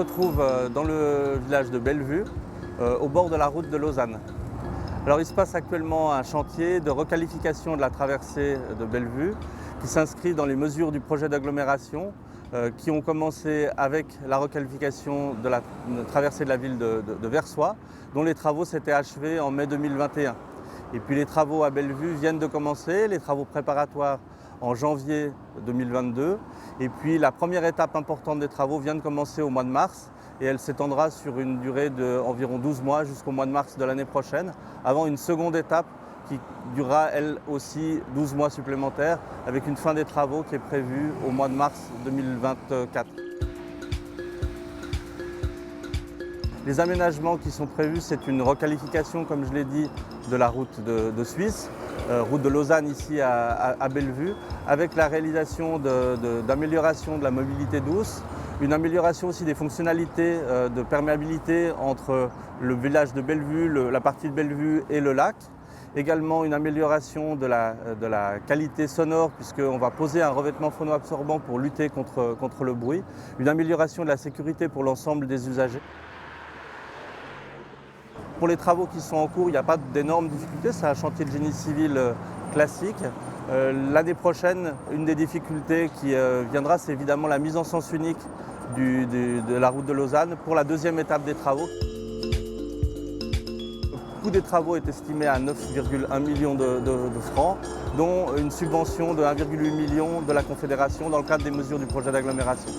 se trouve dans le village de Bellevue, au bord de la route de Lausanne. Alors il se passe actuellement un chantier de requalification de la traversée de Bellevue qui s'inscrit dans les mesures du projet d'agglomération qui ont commencé avec la requalification de la traversée de la ville de Versoix, dont les travaux s'étaient achevés en mai 2021. Et puis les travaux à Bellevue viennent de commencer, les travaux préparatoires en janvier 2022. Et puis la première étape importante des travaux vient de commencer au mois de mars et elle s'étendra sur une durée d'environ 12 mois jusqu'au mois de mars de l'année prochaine, avant une seconde étape qui durera elle aussi 12 mois supplémentaires avec une fin des travaux qui est prévue au mois de mars 2024. Les aménagements qui sont prévus, c'est une requalification, comme je l'ai dit, de la route de Suisse, route de Lausanne ici à Bellevue, avec la réalisation d'amélioration de la mobilité douce, une amélioration aussi des fonctionnalités de perméabilité entre le village de Bellevue, la partie de Bellevue et le lac. Également une amélioration de la qualité sonore puisqu'on va poser un revêtement phono-absorbant pour lutter contre le bruit. Une amélioration de la sécurité pour l'ensemble des usagers. Pour les travaux qui sont en cours, il n'y a pas d'énormes difficultés, c'est un chantier de génie civil classique. L'année prochaine, une des difficultés qui viendra, c'est évidemment la mise en sens unique de la route de Lausanne pour la deuxième étape des travaux. Le coût des travaux est estimé à 9,1 millions de francs, dont une subvention de 1,8 million de la Confédération dans le cadre des mesures du projet d'agglomération.